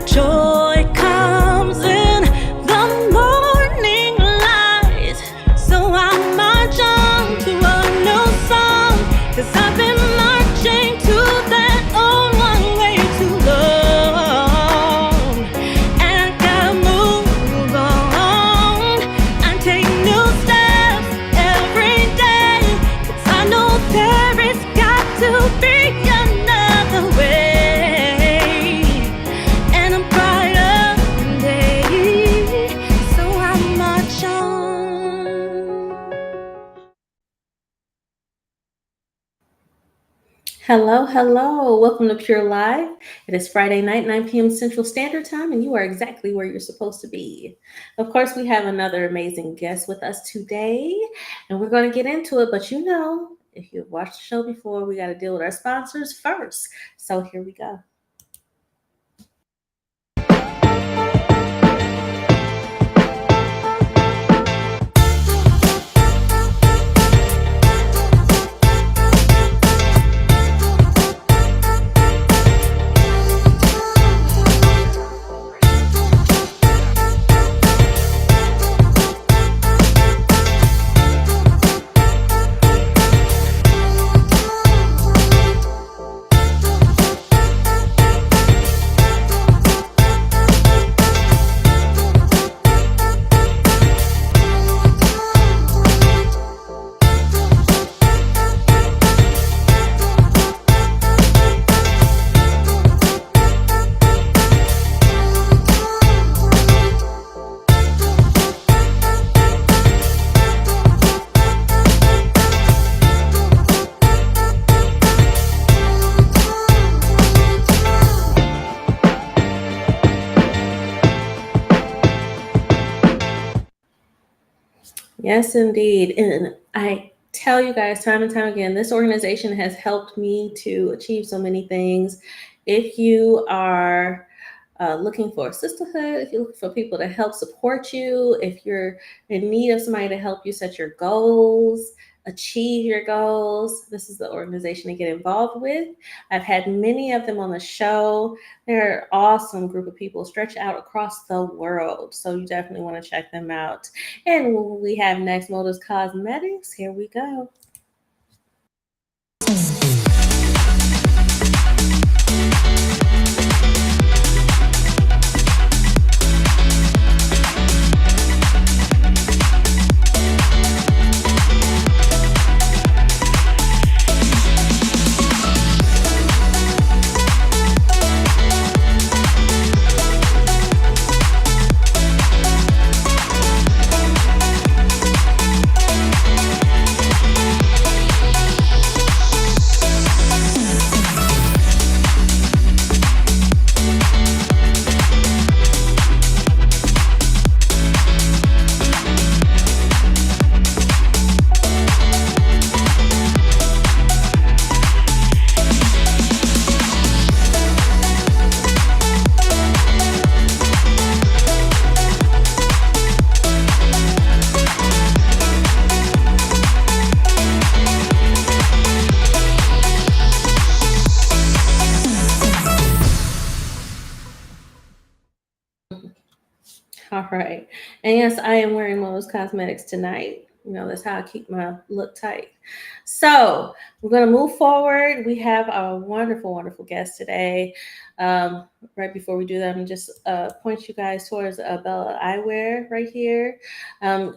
that joy comes in the morning light. So I march on to a new song, 'cause I've been marching to that old one way too long. And I gotta move on and take new steps every day, 'cause I know there has got to be another way. And I'm brighter day, so I march on. Hello, hello. Welcome to Pure Live. It is Friday night, 9 p.m. Central Standard Time, and you are exactly where you're supposed to be. Of course, we have another amazing guest with us today, and we're going to get into it. But you know, if you've watched the show before, we got to deal with our sponsors first. So here we go. Yes, indeed. And I tell you guys time and time again, this organization has helped me to achieve so many things. If you are looking for a sisterhood, if you're looking for people to help support you, if you're in need of somebody to help you set your goals, achieve your goals, this is the organization to get involved with. I've had many of them on the show. They're an awesome group of people stretched out across the world. So you definitely want to check them out. And we have next Motives Cosmetics. Here we go. All right. And yes, I am wearing Mo's Cosmetics tonight. You know, that's how I keep my look tight. So we're going to move forward. We have a wonderful, wonderful guest today. Right before we do that, I'm just point you guys towards Bella Eyewear right here.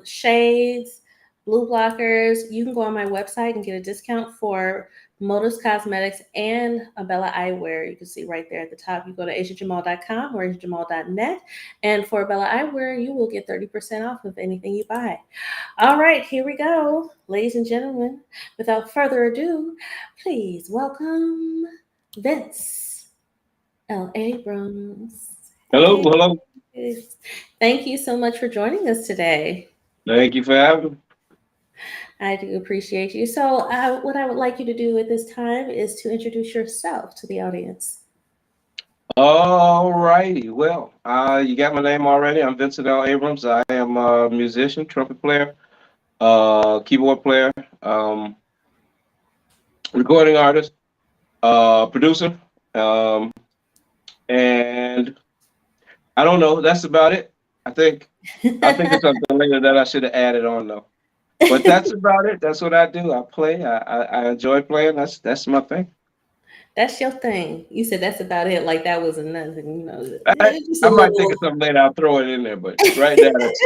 Shades, blue blockers. You can go on my website and get a discount for Motives Cosmetics and Bella Eyewear. You can see right there at the top. You go to asiajamal.com or asiajamal.net. And for Bella Eyewear, you will get 30% off of anything you buy. All right, here we go. Ladies and gentlemen, without further ado, please welcome Vince L. Abrams. Hello, hello. Thank you so much for joining us today. Thank you for having me. I do appreciate you. So what I would like you to do at this time is to introduce yourself to the audience. All righty. Well, you got my name already. I'm Vincent L. Abrams. I am a musician, trumpet player, keyboard player, recording artist, producer, and I don't know. That's about it. I think it's something later that I should have added on though. But that's about it. That's what I do. I play. I enjoy playing. That's my thing. That's your thing. You said that's about it. Like that was nothing, you know, I, just a I might think of little something later. I'll throw it in there. But right now, that's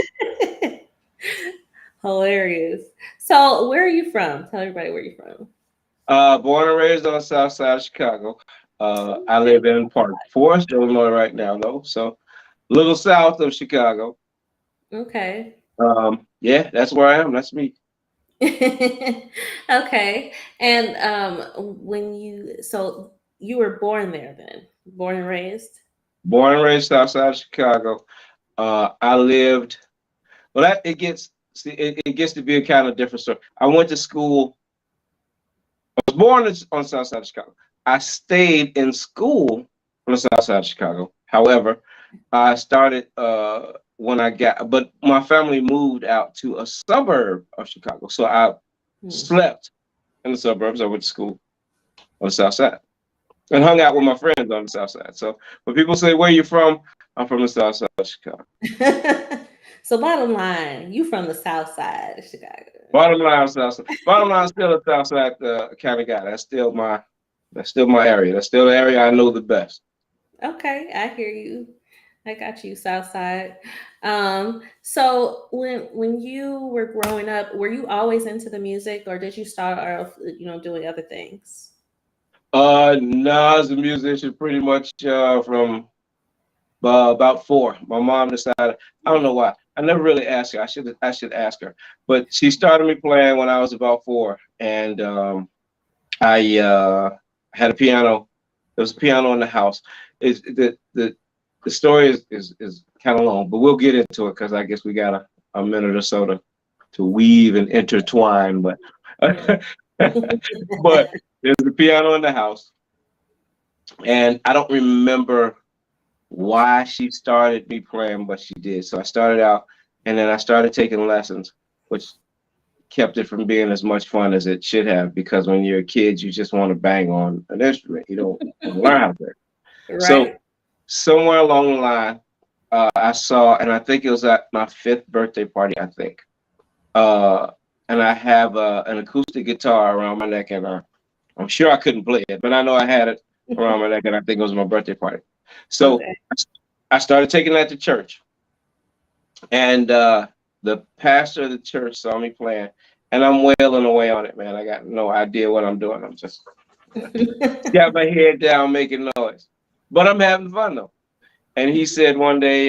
hilarious. So, where are you from? Tell everybody where you're from. born and raised on the south side of Chicago. I Okay. live in Park Forest, Illinois, right now, though. So a little south of Chicago. Okay. Yeah, that's where I am. That's me. Okay. And when you so you were born there then, born and raised. Born and raised south side of Chicago. I lived. Well, that it gets. See, it gets to be a kind of different story. I went to school. I was born on the south side of Chicago. I stayed in school on the south side of Chicago. However, I started when I got, but my family moved out to a suburb of Chicago. So I Hmm. slept in the suburbs. I went to school on the south side and hung out with my friends on the south side. So when people say, "Where you from?" I'm from the south side of Chicago. So, bottom line, you from the South Side of Chicago. Bottom line, south side. Bottom line, still a south side kind of guy. That's still my area. That's still the area I know the best. Okay, I hear you. I got you, South Side. So when you were growing up, were you always into the music, or did you start off, doing other things? No, as a musician, pretty much from about four. My mom decided. I don't know why. I never really asked her. I should ask her. But she started me playing when I was about four, and I had a piano. There was a piano in the house. Is the story is kind of long, but we'll get into it because I guess we got a minute or so to weave and intertwine. But Mhm. but there's a piano in the house, and I don't remember why she started me playing, but she did. So I started out, and then I started taking lessons, which kept it from being as much fun as it should have. Because when you're a kid, you just want to bang on an instrument. You don't want to learn how to play. So Right. somewhere along the line, I saw, and I think it was at my fifth birthday party. I think, uh, and I have an acoustic guitar around my neck, and I'm sure I couldn't play it, but I know I had it around my neck, and I think it was my birthday party. So Okay. I started taking that to church, and the pastor of the church saw me playing, and I'm wailing away on it, man. I got no idea what I'm doing. I'm just got my head down, making noise, but I'm having fun though. And he said one day,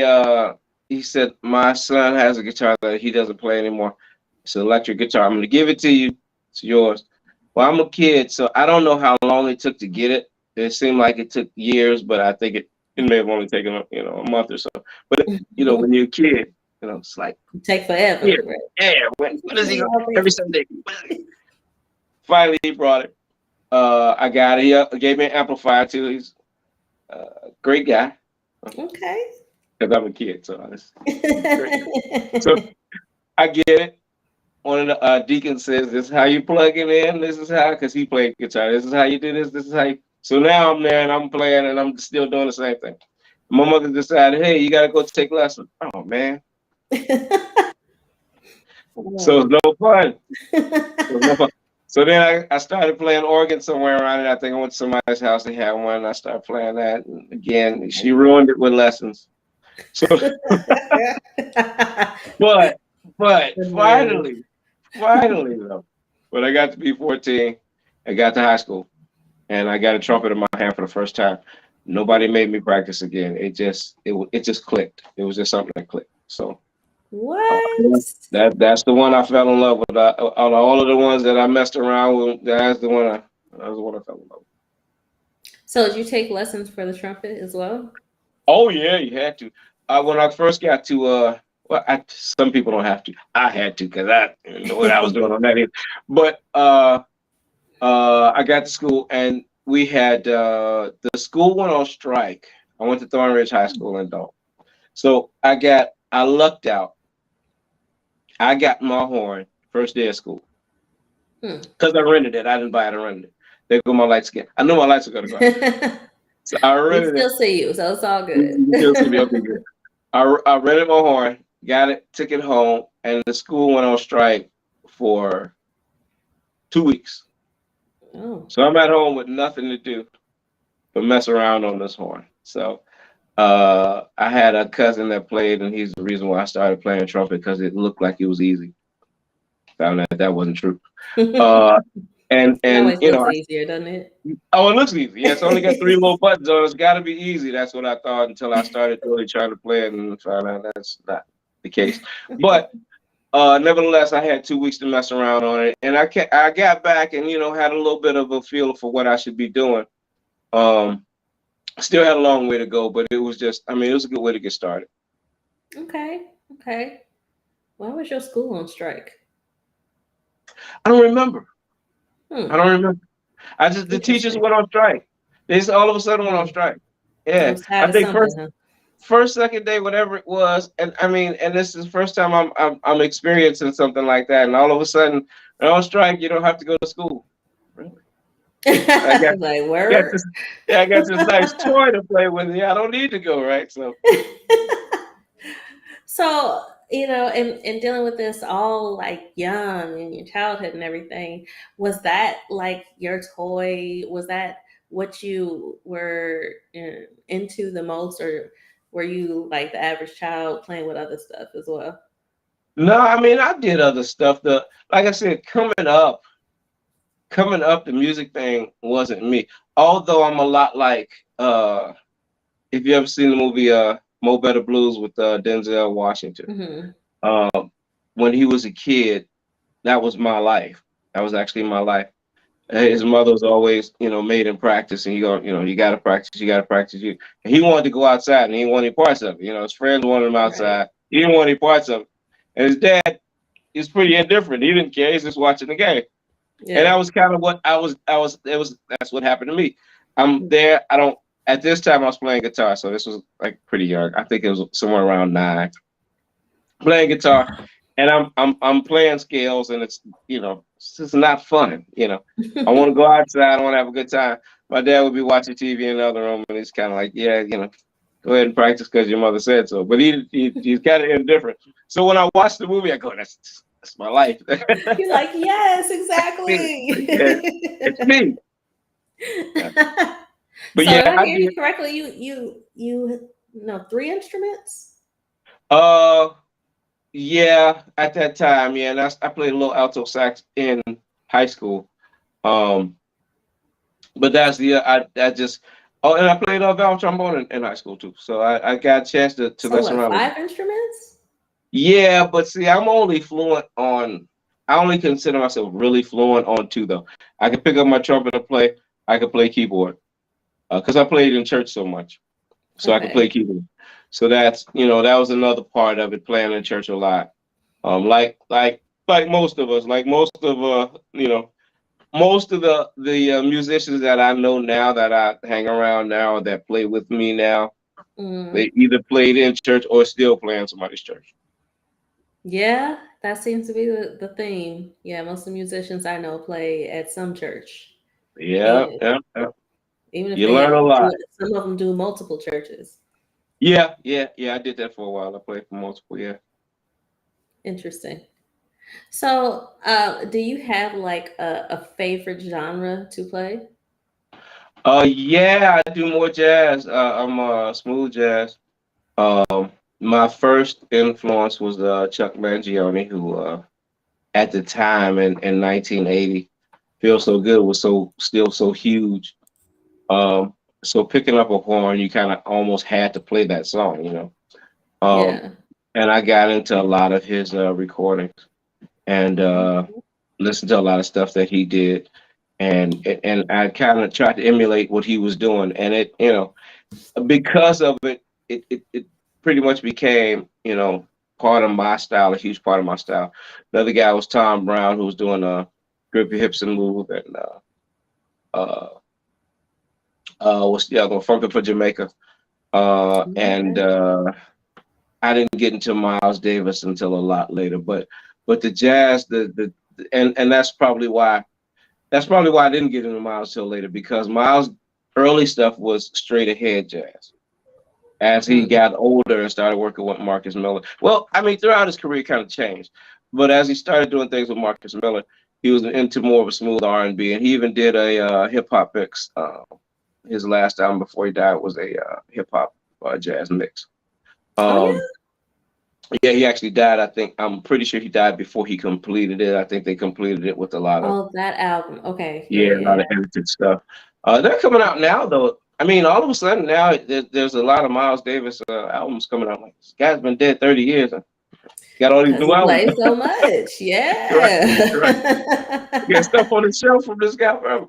he said, my son has a guitar that he doesn't play anymore. It's an electric guitar. I'm going to give it to you. It's yours. Well, I'm a kid, so I don't know how long it took to get it. It seemed like it took years, but I think it may have only taken, a month or so. But, when you're a kid, it's like, Take forever. here, Right. yeah, when is he going? Every Sunday. Finally, he brought it. I got it. He gave me an amplifier, too. He's a great guy. Okay. Because I'm a kid, so it's great. So I get it. One of the deacons says, "This is how you plug it in. This is how," because he played guitar. This is how you do this. This is how you. So now I'm there and I'm playing and I'm still doing the same thing. My mother decided, "Hey, you gotta go take lessons." Oh man, so it's no fun. It was no fun. So then I started playing organ somewhere around it. I think I went to somebody's house. They had one. And I started playing that. And again, she ruined it with lessons. So, but The nerve. finally though, when I got to be 14, I got to high school and I got a trumpet in my hand for the first time. Nobody made me practice again. It just clicked. It was just something that clicked. So What? that's the one I fell in love with. Out of all of the ones that I messed around with, that was the one I fell in love with. So did you take lessons for the trumpet as well? Oh yeah, you had to. When I first got to well, some people don't have to. I had to because I didn't know what I was doing on that end. But I got to school and we had the school went on strike. I went to Thornridge High School in Dalton. So I lucked out. I got my horn first day of school Hmm. because I rented it. I didn't buy it. I rented it. There go my lights again. I knew my lights were gonna go out. So I We rented it. still see you, so it's all good. You still see me? Okay, good. I rented my horn, got it, took it home, and the school went on strike for 2 weeks. Oh. So I'm at home with nothing to do but mess around on this horn. So I had a cousin that played, and he's the reason why I started playing trumpet because it looked like it was easy. Found out that wasn't true. Uh, It and always you looks know, easier, doesn't it? oh, it looks easy. Yeah, it's only got three little buttons on it. It's got to be easy. That's what I thought until I started really trying to play it and found out that's not the case. But nevertheless, I had 2 weeks to mess around on it, and I got back and had a little bit of a feel for what I should be doing. Um, Still had a long way to go, but it was just, I mean, it was a good way to get started. Okay. Okay. Why was your school on strike? I don't remember. I Hmm. don't remember. I just the teachers Interesting. went on strike. They just all of a sudden went on Hmm. strike. It Yeah, was tired I of think something, huh? first second day, whatever it was, and I mean, and this is the first time I'm experiencing something like that, and all of a sudden, they're on strike. You don't have to go to school. Really? I Like got word. this. Yeah, I got this nice toy to play with. Yeah, I don't need to go, right? So So, and dealing with this all like young in your childhood and everything, was that like your toy? Was that what you were into the most, or were you like the average child playing with other stuff as well? no, I mean, I did other stuff. Like I said, coming up, the music thing wasn't me. Although I'm a lot like, if you ever seen the movie Mo Better Blues with Denzel Washington. Hmm. Um, when he was a kid, that was my life. That was actually my life. His mother was always, made him practice, and you got to practice, you got to practice. And he wanted to go outside, and he didn't want any parts of it. His friends wanted him Right. outside. He didn't want any parts of it. And his dad is pretty indifferent. He didn't care. He's just watching the game. And that Yeah. was kind of what that's what happened to me. I'm there. I don't. At this time, I was playing guitar, so this was like pretty young. I think it was somewhere around 9. Playing guitar, and I'm playing scales, and it's just not fun. I want to go outside. I want to have a good time. My dad would be watching TV in another room, and he's kind of like, yeah, go ahead and practice because your mother said so. But he's kind of indifferent. So when I watch the movie, I go, that's my life. You're like, yes, Yeah, it's exactly. me. Yeah. But So yeah, if I I hear you did. correctly, you know 3 instruments. Uh, yeah, at that time, yeah, and I played a little alto sax in high school. Um, but that's the I just oh, and I played valve trombone in high school too. So I got a chance to So mess what? around with it. 5 instruments? Yeah, but see, I'm only fluent on. I only consider myself really fluent on two though. I can pick up my trumpet and play. I can play keyboard because I played in church so much. So I could play Okay. keyboard. So that was another part of it, playing in church a lot. Like most of us, like most of the musicians that I know now that I hang around now that play with me now, Mm. they either played in church or still play in somebody's church. Yeah, that seems to be the theme. Yeah, most of the musicians I know play at some church, Yeah, even yeah, yeah. even if You they learn a do lot. it. Some of them do multiple churches. Yeah, yeah, yeah. I did that for a while. I played for multiple. Yeah. Interesting. So, do you have like a favorite genre to play? Yeah, I do more jazz. I'm smooth jazz. Um, my first influence was Chuck Mangione, who at the time in 1980, "Feel So Good" was still so huge. Um, so picking up a horn, you kind of almost had to play that song. Um, Yeah. and I got into a lot of his recordings and listened to a lot of stuff that he did, and I kind of tried to emulate what he was doing, and because of it, it pretty much became, part of my style, a huge part of my style. Another guy was Tom Brown, who was doing a Grip Your Hips and Move, and uh, what's the other one? Funkin' for Jamaica. And Okay. I didn't get into Miles Davis until a lot later, but the jazz, and that's probably why I didn't get into Miles till later because Miles' early stuff was straight ahead jazz. as he got older and started working with Marcus Miller. Well, I mean, throughout his career, kind of changed, but as he started doing things with Marcus Miller, he was into more of a smooth R&B, and he even did a hip hop mix. His last album before he died was a hip hop jazz mix. Oh yeah. Yeah, he actually died. I think I'm pretty sure he died before he completed it. I think they completed it with a lot of Oh, that album. Okay. Yeah, yeah, a lot yeah, of edited stuff. They're coming out now though. I mean, all of a sudden now there's a lot of Miles Davis albums coming out. Like this guy's been dead 30 years and got all these because new he albums. plays so much. Right, right. Yeah. Got stuff on the shelf from this guy forever.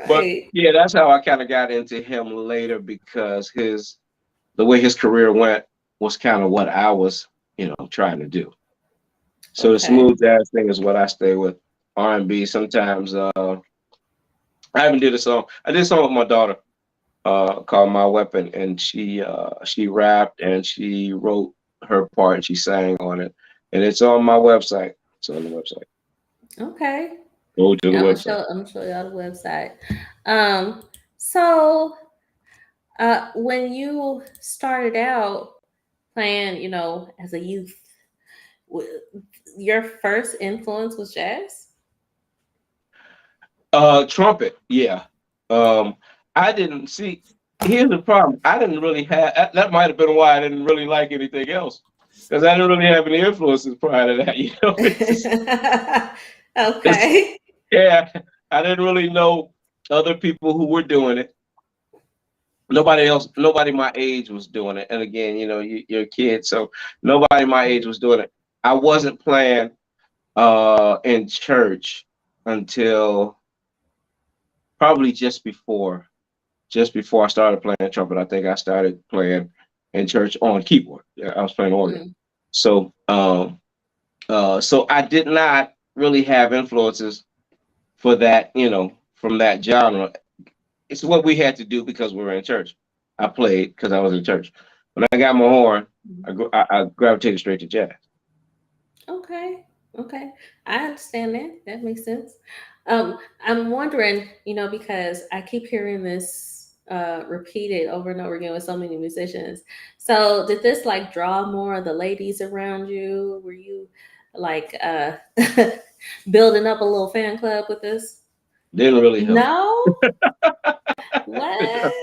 But Right. yeah, that's how I kind of got into him later because the way his career went was kind of what I was, trying to do. So the Okay. smooth jazz thing is what I stay with. R&B sometimes. I even did a song. I did a song with my daughter called "My Weapon," and she rapped and she wrote her part and she sang on it, and it's on my website. It's on the website. Okay. Go to the Yeah, website. I'm gonna show y'all the website. So when you started out playing, as a youth, w- your first influence was jazz? Trumpet, yeah. Um, I didn't see. Here's the problem. I didn't really have. That might have been why I didn't really like anything else, because I didn't really have any influences prior to that. It's Okay. yeah. I didn't really know other people who were doing it. Nobody else, nobody my age was doing it. And again, you're a kid, so nobody my age was doing it. I wasn't playing in church until probably just before I started playing trumpet. I think I started playing in church on keyboard. Yeah, I was playing organ. Mm, So I did not really have influences for that, from that genre. It's what we had to do because we were in church. I played because I was in church. When I got my horn, mm. I gravitated straight to jazz. Okay. Okay. I understand that. That makes sense. I'm wondering, because I keep hearing this repeated over and over again with so many musicians. So did this like draw more of the ladies around you? Were you like building up a little fan club with this? Didn't really help. No? What?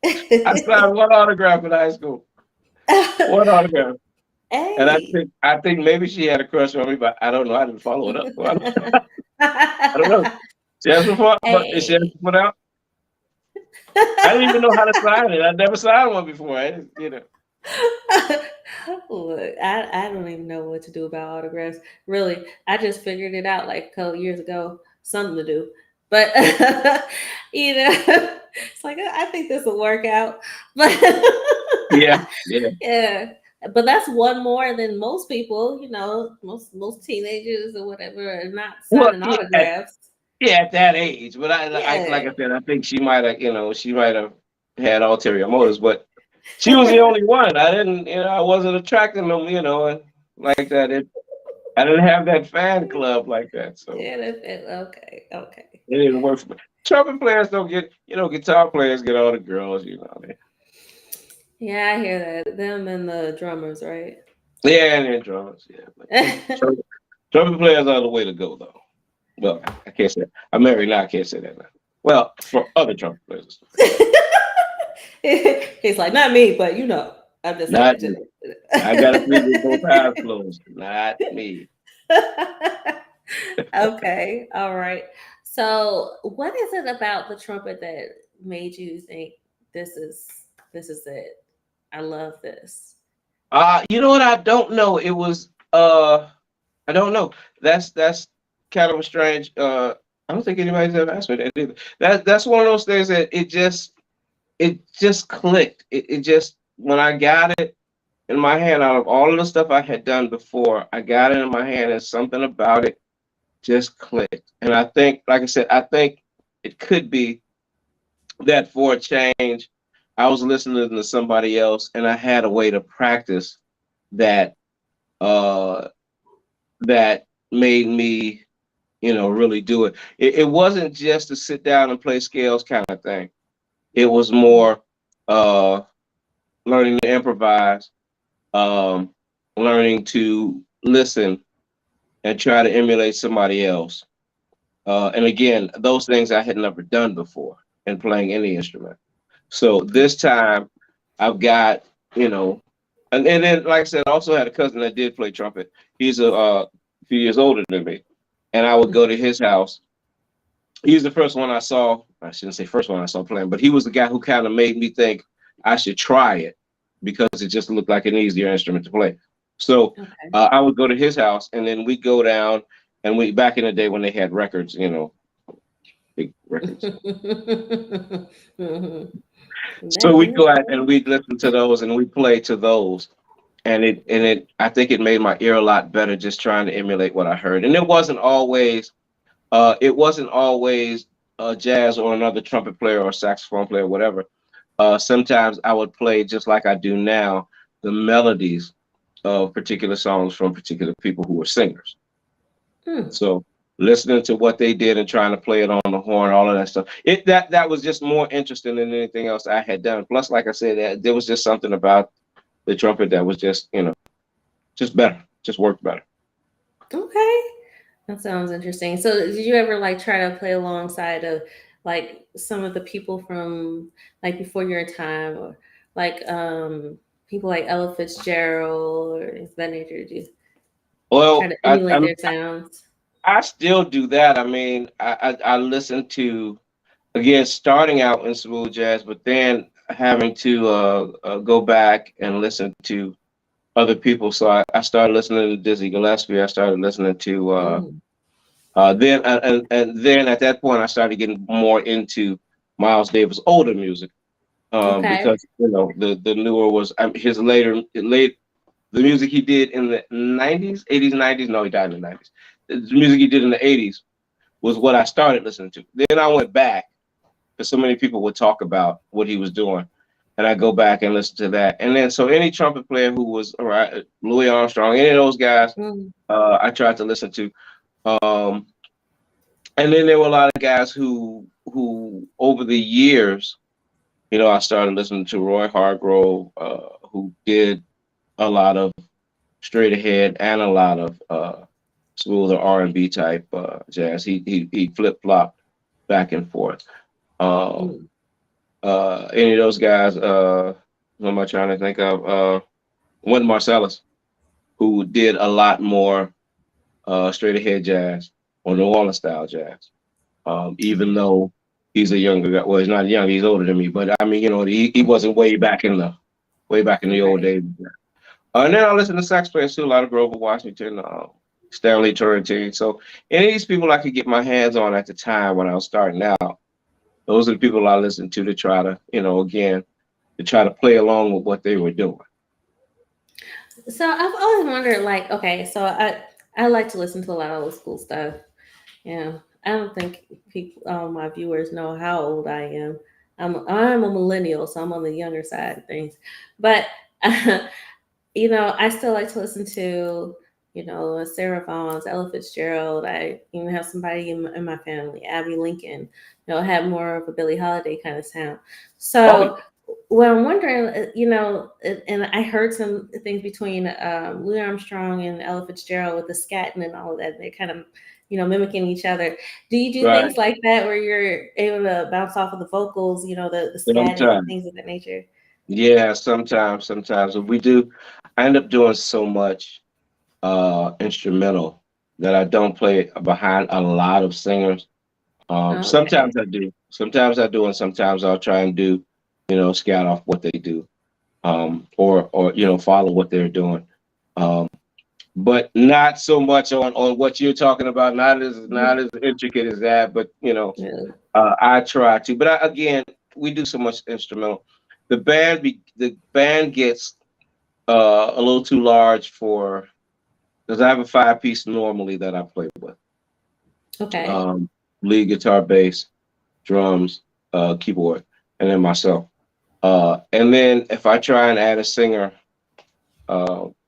I signed one autograph in high school. One autograph. And I Hey. think I think maybe she had a crush on me, but I don't know. I didn't follow it up. I don't know. She asked me for, but she asked Hey. me for that. I didn't even know how to sign it. I never signed one before. Look, I don't even know what to do about autographs. Really, I just figured it out like a couple years ago. Something to do, but it's like I think this will work out. But Yeah, yeah. yeah, but that's one more than most people. Most teenagers or whatever are not Well, signing yeah, autographs. at that age. But like Yeah. I said, I think she might have had ulterior motives, but she was the only one. I didn't, I wasn't attracting them, and like that. I didn't have that fan club like that, so Yeah, okay, okay. it didn't work for me. Trumpet players don't get, guitar players get all the girls, Yeah, I hear that. Them and the drummers, right? Yeah, and then drummers, yeah. But trumpet players are the way to go, though. Well, I can't say that. I'm married now. I can't say that now. Well, for other trumpet players, He's like, not me, but I'm just not saying. me. I got to sleep with both eyes closed. Not me. Okay, all right. So, what is it about the trumpet that made you think this is this is it? I love this. You know what? I don't know. It was I don't know. That's kind of a strange. I don't think anybody's ever asked me that either. That's one of those things that it just clicked. It just when I got it in my hand, out of all of the stuff I had done before, I got it in my hand, and something about it just clicked. And I think, like I said, I think it could be that for a change, I was listening to somebody else, and I had a way to practice that uh, that made me, really do it. It wasn't just to sit down and play scales kind of thing. It was more. Uh, learning to improvise, um, learning to listen and try to emulate somebody else. And again, those things I had never done before in playing any instrument. So this time I've got, you know, and then like I said, I also had a cousin that did play trumpet. He's a few years older than me, and I would go to his house. He's the first one I saw. I shouldn't say first one I saw playing, but he was the guy who kind of made me think I should try it because it just looked like an easier instrument to play. So Okay. I would go to his house, and then we go down, and we back in the day when they had records, you know, big records. Mhm. So Back we'd in the go out day. and we'd listen to those, and we play to those. And it I think it made my ear a lot better just trying to emulate what I heard. And it wasn't always jazz or another trumpet player or saxophone player, whatever. Sometimes I would play just like I do now, the melodies of particular songs from particular people who were singers. Hmm. So listening to what they did and trying to play it on the horn, all of that stuff. That was just more interesting than anything else I had done. Plus, like I said, there was just something about the trumpet that was just, just better, just worked better. Okay. That sounds interesting. So, did you ever like try to play alongside of like some of the people from like before your time, or like people like Ella Fitzgerald or things of that nature? Did you try Well, to emulate their sounds? I still do that. I mean, I listen to, again, starting out in smooth jazz, but then having to go back and listen to other people. So I started listening to Dizzy Gillespie. I started listening to Mm, and then at that point I started getting more into Miles Davis' older music, okay. because the newer was his late the music he did in the 90s, 80s, 90s. No, he died in the 90s. The music he did in the 80s was what I started listening to. Then I went back because so many people would talk about what he was doing, and I go back and listen to that. And then so any trumpet player who was all right, Louis Armstrong, any of those guys, Mm, I tried to listen to. Um, and then there were a lot of guys who over the years, I started listening to Roy Hargrove, who did a lot of straight ahead and a lot of smoother R&B type jazz. He flip flopped back and forth. Um, mm, any of those guys? Who am I trying to think of? Wynton Marsalis, who did a lot more straight ahead jazz or New Orleans style jazz. Even okay. though he's a younger guy. Well, he's not young; he's older than me. But I mean, he wasn't way back in the old Right. days. And then I listen to sax players too, a lot of Grover Washington, Stanley Turrentine. So any of these people I could get my hands on at the time when I was starting out, those are the people I listened to try to, again, to try to play along with what they were doing. So I've always wondered, like, okay, so I like to listen to a lot of old school stuff. Yeah, I don't think people, my viewers know how old I am. I'm a millennial, so I'm on the younger side of things. But I still like to listen to, Sarah Vaughan's, Ella Fitzgerald. I even have somebody in my family, Abby Lincoln. Have more of a Billie Holiday kind of sound. Oh, So what I'm wondering, and I heard some things between Louis Armstrong and Ella Fitzgerald with the scatting and all of that. They're kind of, mimicking each other. Do you do right. things like that where you're able to bounce off of the vocals, the scatting and Sometimes. things of that nature? Yeah, sometimes. But we do. I end up doing so much instrumental that I don't play behind a lot of singers. Okay. Sometimes I do. Sometimes I do, and sometimes I'll try and do, scout off what they do, or follow what they're doing. Um, but not so much on what you're talking about. Not as intricate as that, but Yeah. I try to. But again, we do so much instrumental. The band gets a little too large for because I have a five-piece normally that I play with. Okay. Um, Lead guitar, bass, drums, keyboard, and then myself. And then if I try and add a singer,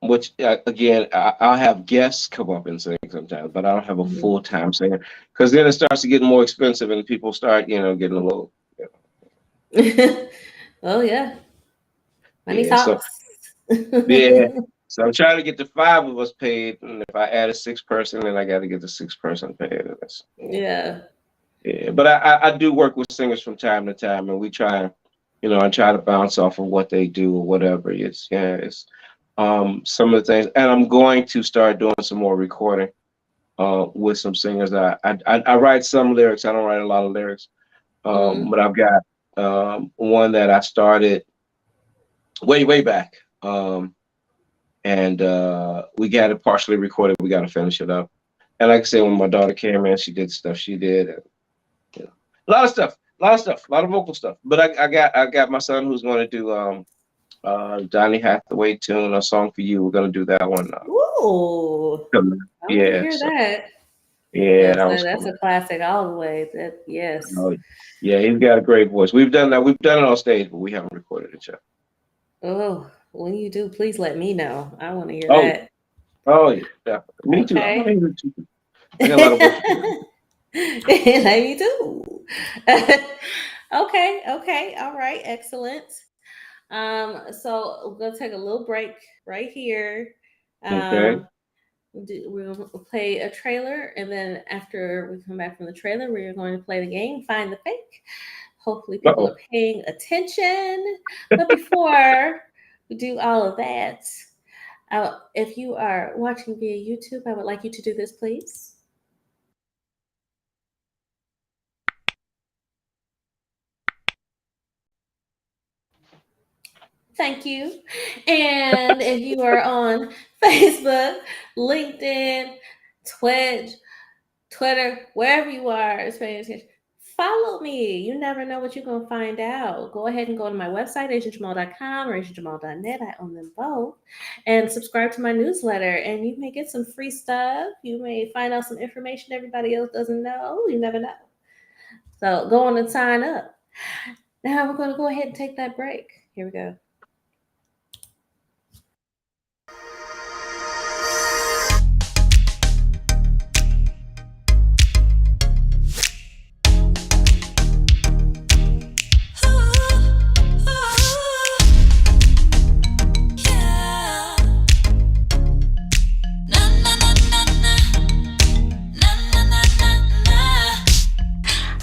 which again I'll have guests come up and sing sometimes, but I don't have a Mhm. full-time singer because then it starts to get more expensive and people start getting a little. Oh yeah. Money Yeah, so talks. yeah. So I'm trying to get the 5 of us paid, and if I add a 6 person, then I got to get the 6 person paid. Yeah. Yeah, but I do work with singers from time to time, and we try, I try to bounce off of what they do or whatever. It's some of the things, and I'm going to start doing some more recording with some singers. I write some lyrics. I don't write a lot of lyrics, but I've got one that I started way back, and we got it partially recorded. We got to finish it up. And like I said, when my daughter came in, she did stuff she did. And, a lot of stuff, a lot of vocal stuff. But I got my son who's going to do Donny Hathaway tune, A Song for You. We're going to do that one. Ooh, I want to Yeah, hear so that. yeah, that was That's cool. a classic all the way. That yes. Oh, yeah, he's got a great voice. We've done that. We've done it on stage, but we haven't recorded it yet. Oh, when you do, please let me know. I want to hear Oh, that. oh yeah, definitely. Me too. I want Okay. to hear it too. I got a lot of work to do. Let me do. Okay, all right, excellent. So we're gonna take a little break right here. Okay. Um, we'll play a trailer, and then after we come back from the trailer, we're going to play the game, Find the Fake. Hopefully, people Uh-oh. are paying attention. But before we do all of that, if you are watching via YouTube, I would like you to do this, please. Thank you. And if you are on Facebook, LinkedIn, Twitch, Twitter, wherever you are, is paying attention, follow me. You never know what you're going to find out. Go ahead and go to my website, asiajamal.com or asiajamal.net. I own them both. And subscribe to my newsletter, and you may get some free stuff. You may find out some information everybody else doesn't know. You never know. So go on and sign up. Now we're going to go ahead and take that break. Here we go.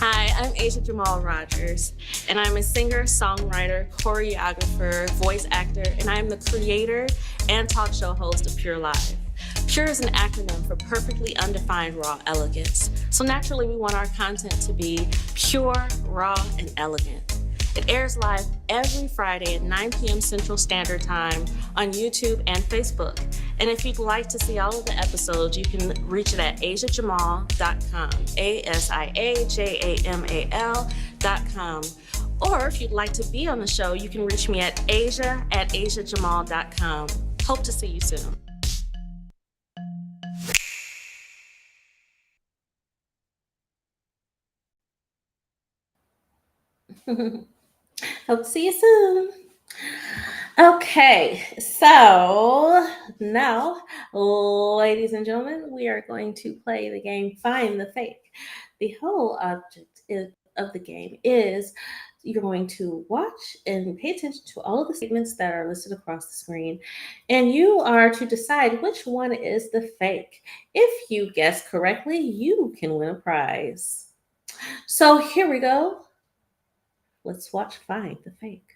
Hi, I'm Asia Jamal Rogers, and I'm a singer, songwriter, choreographer, voice actor, and I'm the creator and talk show host of P.U.R.E Live. P.U.R.E is an acronym for Perfectly Undefined Raw Elegance. So naturally, we want our content to be pure, raw, and elegant. It airs live every Friday at 9 p.m. Central Standard Time on YouTube and Facebook. And if you'd like to see all of the episodes, you can reach it at asiajamal.com, ASIAJAMAL.com. Or if you'd like to be on the show, you can reach me at asiajamal.com. Hope to see you soon. Hope to see you soon. Okay, so now, ladies and gentlemen, we are going to play the game Find the Fake. The whole object of the game is you're going to watch and pay attention to all of the statements that are listed across the screen, and you are to decide which one is the fake. If you guess correctly, you can win a prize. So here we go. Let's watch Find the Fake.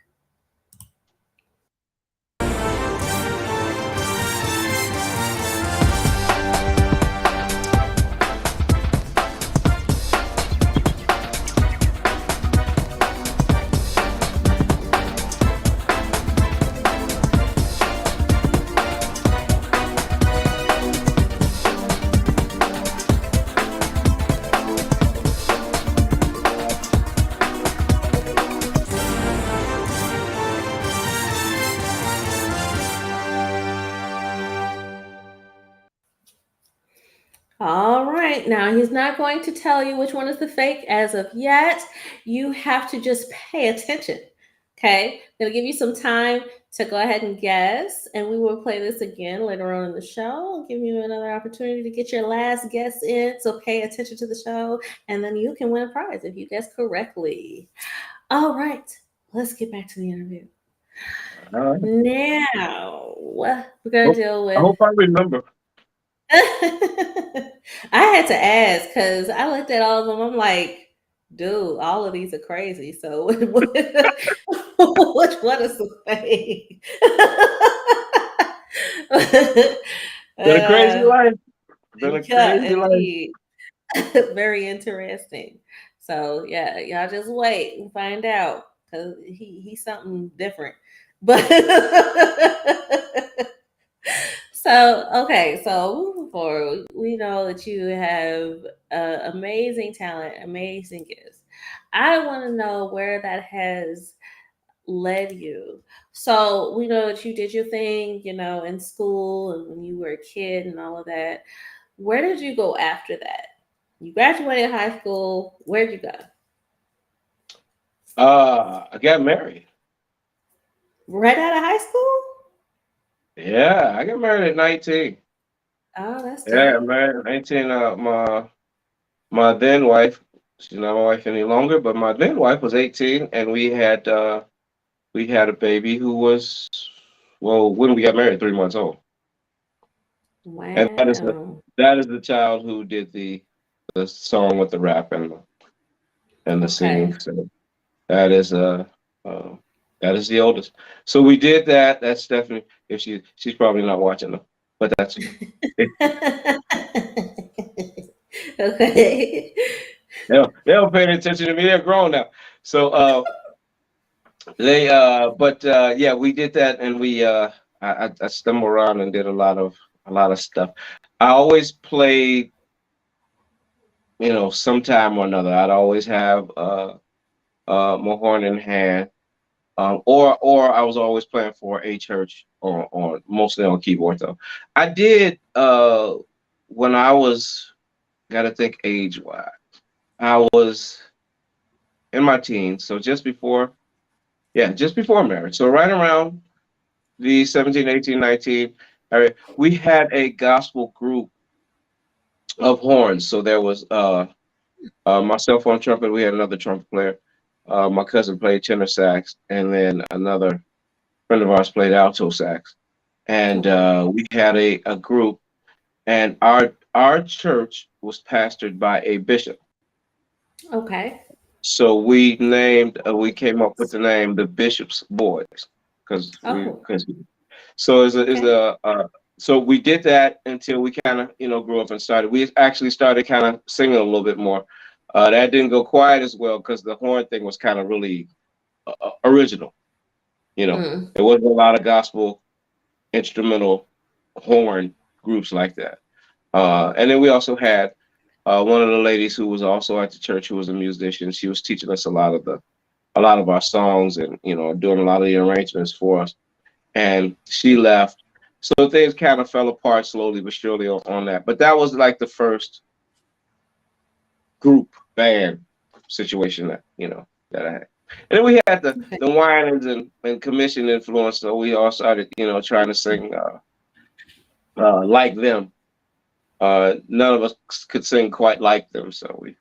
All right. Now, he's not going to tell you which one is the fake as of yet. You have to just pay attention. Okay. I'm going to give you some time to go ahead and guess, and we will play this again later on in the show. I'll give you another opportunity to get your last guess in. So pay attention to the show, and then you can win a prize if you guess correctly. All right. Let's get back to the interview. Uh, Now we're gonna hope, deal I with. hope I remember. I had to ask because I looked at all of them. I'm like, dude, all of these are crazy. So which one is the fake? Been a crazy uh, life. Been a yeah, crazy life. indeed. Very interesting. So yeah, y'all just wait and find out because he's something different. But so okay, so moving forward, we know that you have amazing talent, amazing gifts. I want to know where that has led you. So we know that you did your thing, in school and when you were a kid and all of that. Where did you go after that? You graduated high school. Where'd you go? I got married. Right out of high school? Yeah, I got married at 19. Oh, that's Yeah, dope. married at 19. My then wife, she's not my wife any longer, but my then wife was 18, and we had a baby who was, well, when we got married, 3 months old. And Wow. that is the child who did the song with the rap and the singing. Okay. So that is uh that is the oldest. So we did that. That's Stephanie. If she's probably not watching them, but that's they Okay. they don't pay any attention to me. They're grown now. So yeah, we did that, and I stumbled around and did a lot of stuff. I always played, sometime or another. I'd always have my horn in hand. Or I was always playing for a church on mostly on keyboard though. I did when I was, gotta think age wise. I was in my teens, so just before marriage. So right around the 17, 18, 19 area, we had a gospel group of horns. So there was myself on trumpet, we had another trumpet player. My cousin played tenor sax, and then another friend of ours played alto sax. And Okay. we had a group, and our church was pastored by a bishop. Okay. So we came up with the name the Bishop's Boys because we Oh, because so is okay. a so we did that until we kind of grew up and started. We actually started kind of singing a little bit more. That didn't go quite as well because the horn thing was kind of really original. Mm. There wasn't a lot of gospel instrumental horn groups like that. And then we also had one of the ladies who was also at the church who was a musician. She was teaching us a lot of our songs and doing a lot of the arrangements for us. And she left, so things kind of fell apart slowly but surely on that. But that was like the first group band situation that I had. And then we had Okay. the whinings and commission influence, so we all started trying to sing like them. None of us could sing quite like them, so we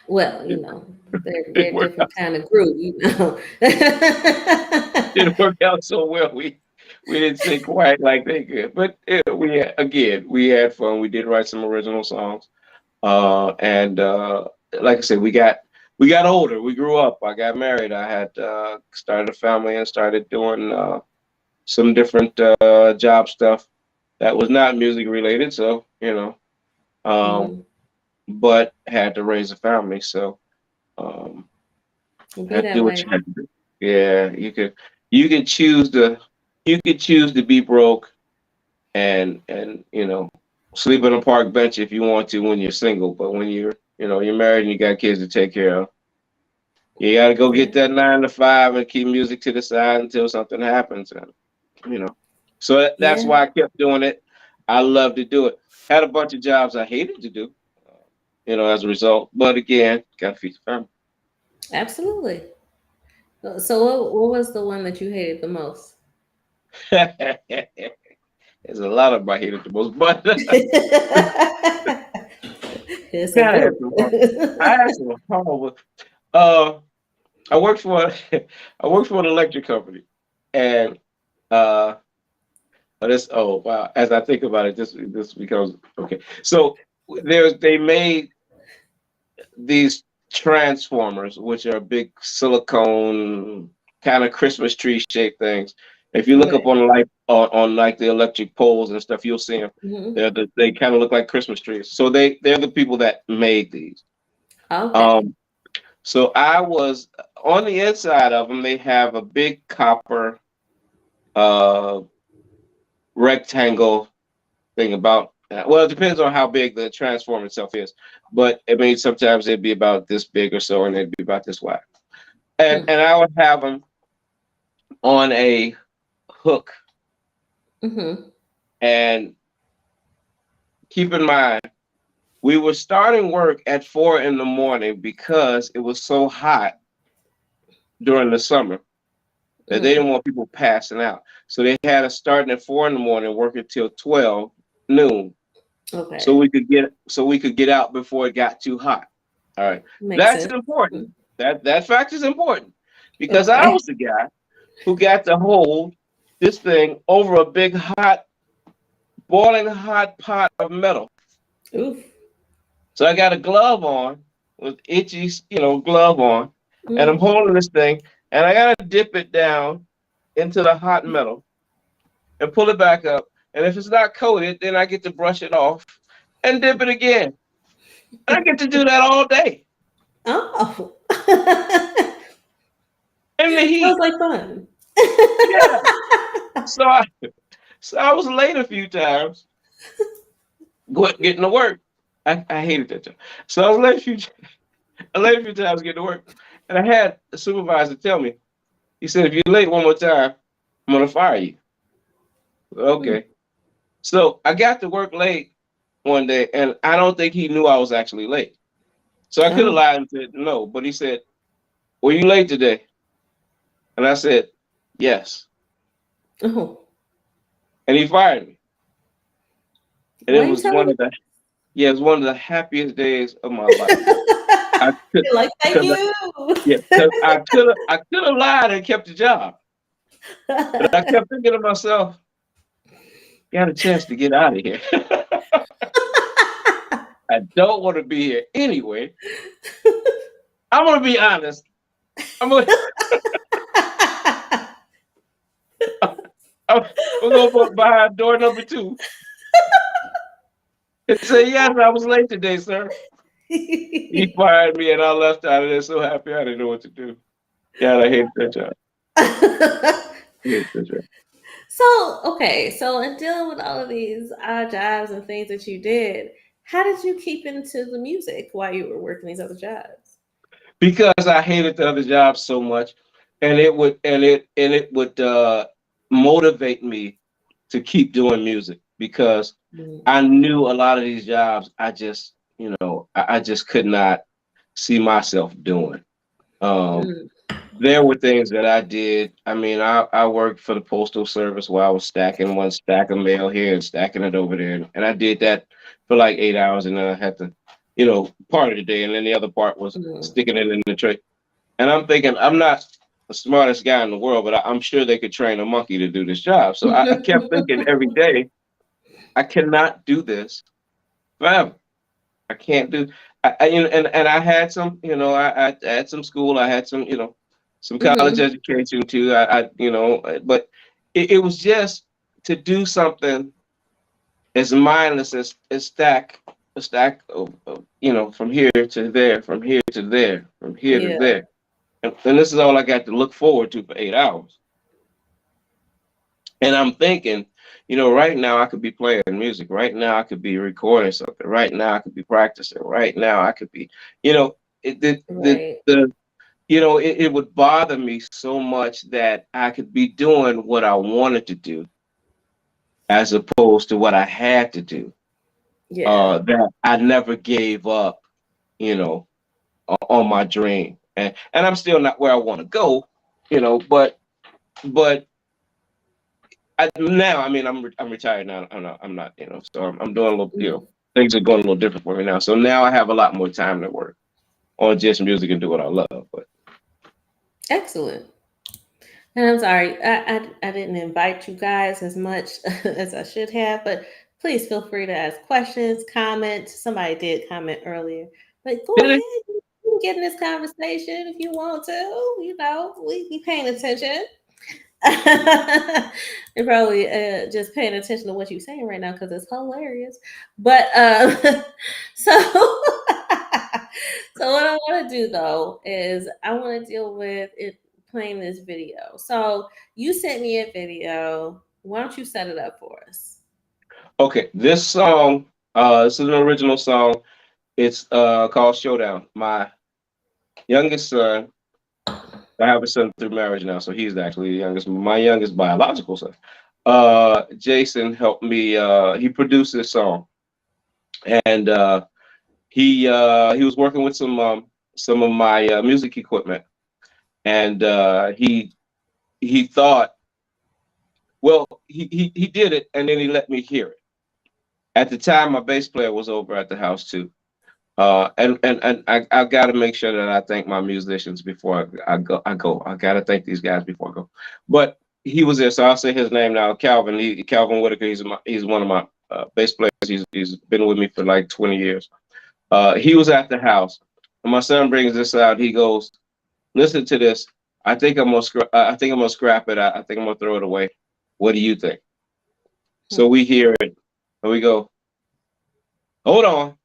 Well, it they're a worked different out. kind of group. It worked out so well. We didn't sing quite like they could, but we had fun. We did write some original songs, and like I said, we got older. We grew up. I got married. I had started a family and started doing some different job stuff that was not music related. So um, Mm. but had to raise a family. So um, It'll be had to that do what you way. had to do. Yeah, you could choose to be broke and sleep on a park bench if you want to when you're single, but when you're married and you got kids to take care of, you got to go Yeah. get that 9 to 5 and keep music to the side until something happens. And you know, so that's Yeah. why I kept doing it. I love to do it. Had a bunch of jobs I hated to do, as a result. But again, got to feed the family. Absolutely. So what was the one that you hated the most? There's a lot of them I hated the most, but It's a I had group. some hard. I had some horrible. Uh, I worked for I worked for an electric company, and this, oh wow, as I think about it, this becomes okay. So they made these transformers, which are big silicone kind of Christmas tree shaped things. If you look up Okay. on like the electric poles and stuff, you'll see them. Hmm. They kind of look like Christmas trees. So they're the people that made these. Okay. Um, so I was on the inside of them. They have a big copper uh, rectangle thing about. Well, it depends on how big the transformer itself is, but I mean sometimes it'd be about this big or so, and it'd be about this wide. Hmm. And I would have them on a hook. Hmm. And keep in mind, we were starting work at 4 in the morning because it was so hot during the summer that they Hmm. didn't want people passing out. So they had us starting at 4 in the morning, working till 12 noon, Okay. so we could get out before it got too hot. All right, Makes that's sense. important. That fact is important because I Okay. was the guy who got to hold this thing over a big hot, boiling hot pot of metal. Oof. So I got a glove on with itchy, glove on, and I'm Mm. holding this thing, and I gotta dip it down into the hot metal and pull it back up. And if it's not coated, then I get to brush it off and dip it again. And I get to do that all day Oh. in the Sounds heat. like fun. Yeah. So I, so I was late a few times getting to work. I hated that job. So I was late a few times getting to work, and I had a supervisor tell me. He said, if you're late one more time, I'm gonna fire you. Mm. Okay. So I got to work late one day, and I don't think he knew I was actually late. So I could have Oh. lied and said no, but he said, "Were you late today?" And I said, "Yes." Oh. And he fired me. And it Why are you was telling me? it was one of the happiest days of my life. I could, You're like, thank because you. yeah, because I could have lied and kept the job, but I kept thinking to myself, got a chance to get out of here. I don't want to be here anyway. I'm gonna be honest. I'm gonna I'm gonna walk behind door number 2 and say, yes, I was late today, sir. He fired me and I left out of there so happy I didn't know what to do. God, I hate that job. I hate that job. So, okay, so in dealing with all of these odd jobs and things that you did, how did you keep into the music while you were working these other jobs? Because I hated the other job so much, and it would motivate me to keep doing music because Mm. I knew a lot of these jobs I just I just could not see myself doing. Um, Mm. there were things that I did. I mean, I worked for the postal service while I was stacking one stack of mail here and stacking it over there, and I did that for like 8 hours, and then I had to, part of the day, and then the other part was Mm. sticking it in the tray. And I'm thinking, I'm not the smartest guy in the world, but I'm sure they could train a monkey to do this job. So I kept thinking every day, I cannot do this forever. I can't do. And I had some, I had some school. I had some, some college Mhm. education too. But it was just to do something as mindless as a stack of, from here to there, from here to there, from here to Yeah. there. And this is all I got to look forward to for 8 hours. And I'm thinking, right now I could be playing music. Right now I could be recording something. Right now I could be practicing. Right now I could be, you know, it Right. it would bother me so much that I could be doing what I wanted to do as opposed to what I had to do. Yeah. That I never gave up, you know, on my dream. And I'm still not where I want to go, but now, I mean, I'm retired now. I'm not, so I'm doing a little, Mhm. things are going a little different for me now. So now I have a lot more time to work on just music and do what I love. But Excellent. And I'm sorry, I didn't invite you guys as much as I should have, but please feel free to ask questions, comment. Somebody did comment earlier, but go Did it? ahead, you can get in this conversation if you want to. You know, we paying attention. You're probably just paying attention to what you're saying right now because it's hilarious. But so, so what I want to do though is I want to deal with it playing this video. So you sent me a video. Why don't you set it up for us? Okay, this song, this is an original song. It's called Showdown. My youngest son, I have a son through marriage now, so he's actually the youngest, my youngest biological son. Jason helped me. He produced this song, and he was working with some of my music equipment, and he thought, well, he did it, and then he let me hear it. At the time, my bass player was over at the house too. And I got to make sure that I thank my musicians before I go. I got to thank these guys before I go. But he was there, so I'll say his name now. Calvin. Calvin Whitaker. He's one of my bass players. He's been with me for like 20 years. He was at the house, and my son brings this out. He goes, "Listen to this. I think I'm gonna scrap it. I think I'm gonna throw it away. What do you think?" So we hear it, and we go, "Hold on."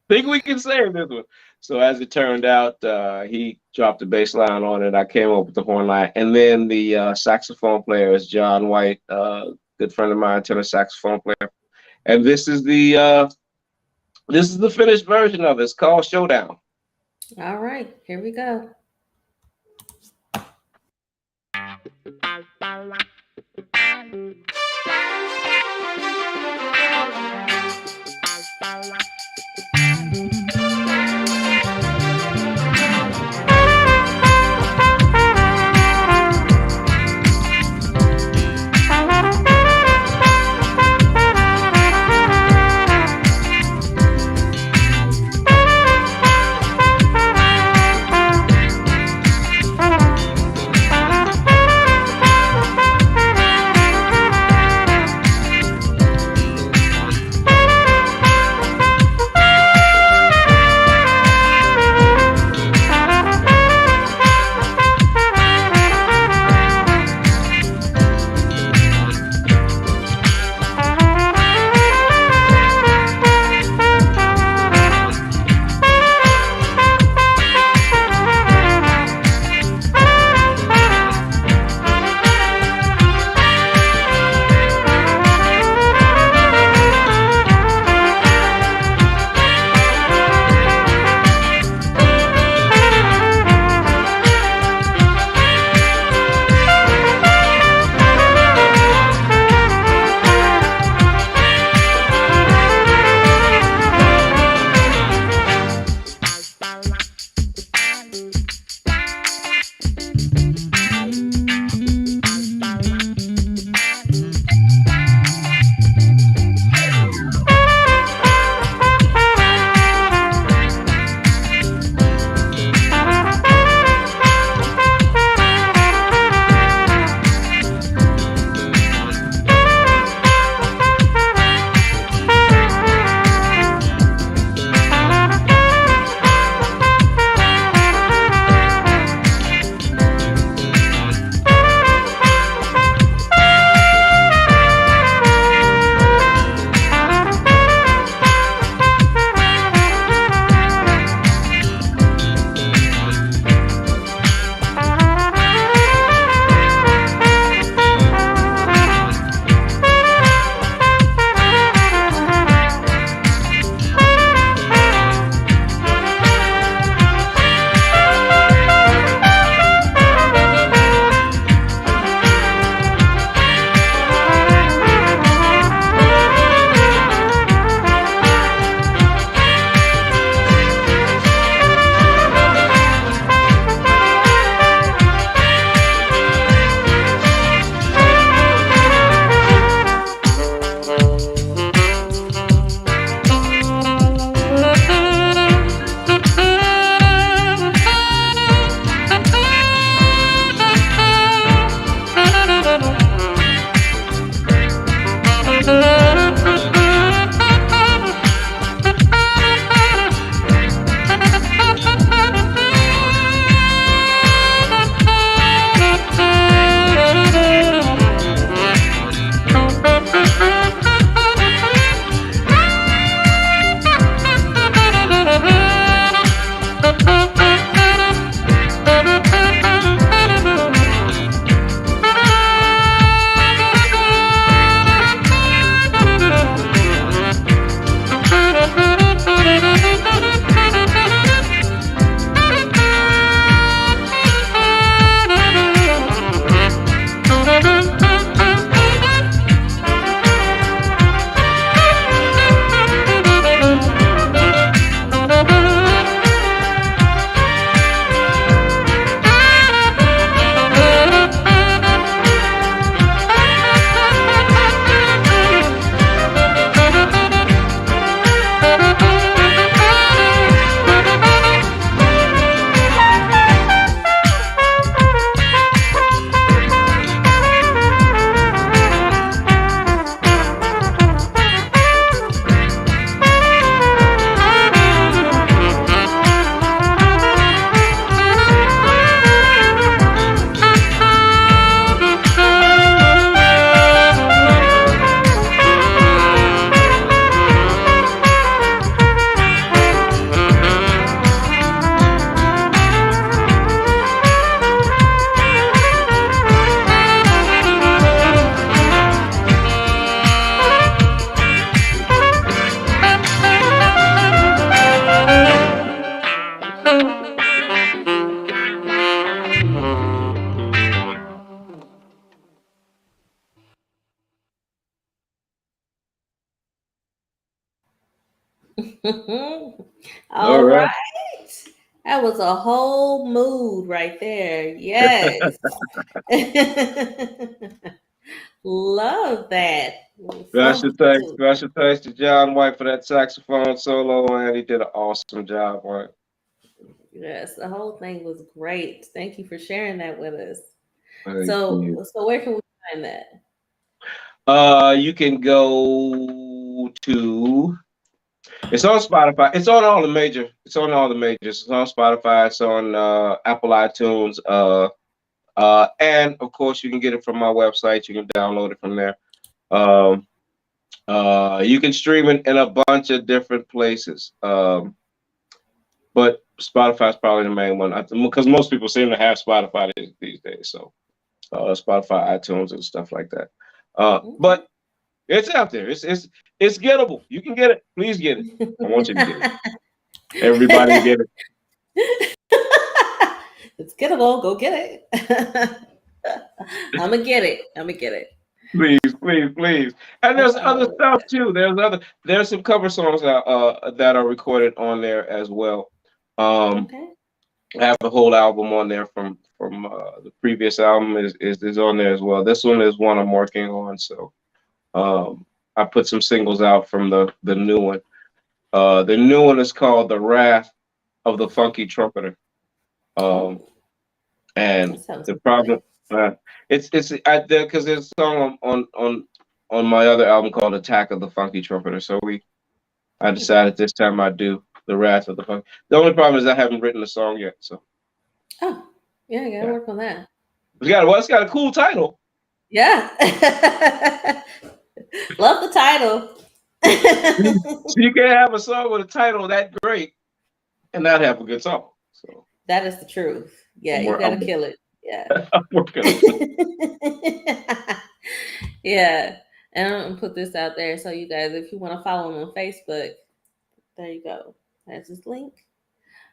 Think we can save this one. So as it turned out, he dropped the bass line on it. I came up with the horn line, and then the saxophone player is John White, good friend of mine, tenor saxophone player. And this is the finished version of it. It's called Showdown. All right, here we go. All All right. right. That was a whole mood right there. Yes. Love that. Funk too. Special thanks to John White for that saxophone solo, and he did an awesome job on it. Yes, the whole thing was great. Thank you for sharing that with us. Thank So, you. so where can we find that? You can go to. It's on Spotify. It's on all the major. It's on all the majors. It's on Spotify. It's on Apple iTunes. And of course, you can get it from my website. You can download it from there. Um, you can stream it in a bunch of different places. But Spotify is probably the main one because most people seem to have Spotify these days. So Spotify, iTunes, and stuff like that. Okay. But it's out there. It's gettable. You can get it. Please get it. I want you to get it. Everybody get it. It's gettable. Go get it. I'm gonna get it. I'm gonna get it. Please, please, please. And there's other Oh, stuff too. There's some cover songs that are recorded on there as well. Um, okay. I have the whole album on there from the previous album is on there as well. This one is one I'm working on, so I put some singles out from the new one. The new one is called "The Wrath of the Funky Trumpeter," um, Oh, and that sounds the good. problem it's because there's a song on my other album called "Attack of the Funky Trumpeter." So I decided this time I'd do "The Wrath of the Funky." The only problem is I haven't written the song yet, so Oh, yeah, I gotta yeah. work on that. It's got a cool title. Yeah. Love the title. So you can't have a song with a title that great and not have a good song. So That is the truth. Yeah, I'm, you wor- gotta I'm, kill it. Yeah. I'm working on it. Yeah. And I'm gonna put this out there so you guys, if you want to follow him on Facebook, there you go. That's his link.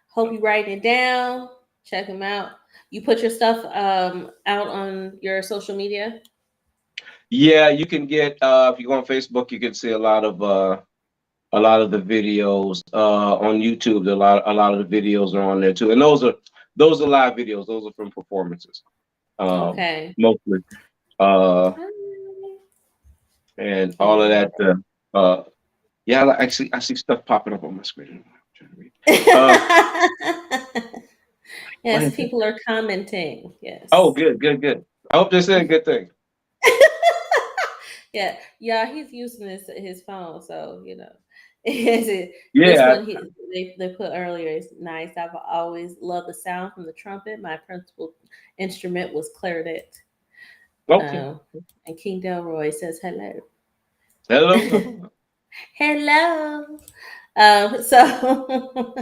Hope you writing it down. Check him out. You put your stuff out on your social media. Yeah, you can get if you go on Facebook, you can see a lot of the videos on YouTube. A lot of the videos are on there too, and those are live videos. Those are from performances, Okay. mostly. Uh, and all of Yeah. that. Yeah, actually, I see stuff popping up on my screen. I'm trying to read. Uh, what Yes, is it? people are commenting. Oh, Yes. good, good, good. I hope they're saying good things. Yeah, yeah, he's using his phone, so this Yeah. one they put earlier is nice. I've always loved the sound from the trumpet. My principal instrument was clarinet. Okay. Um, and King Delroy says hello. Hello. Hello. Hello. So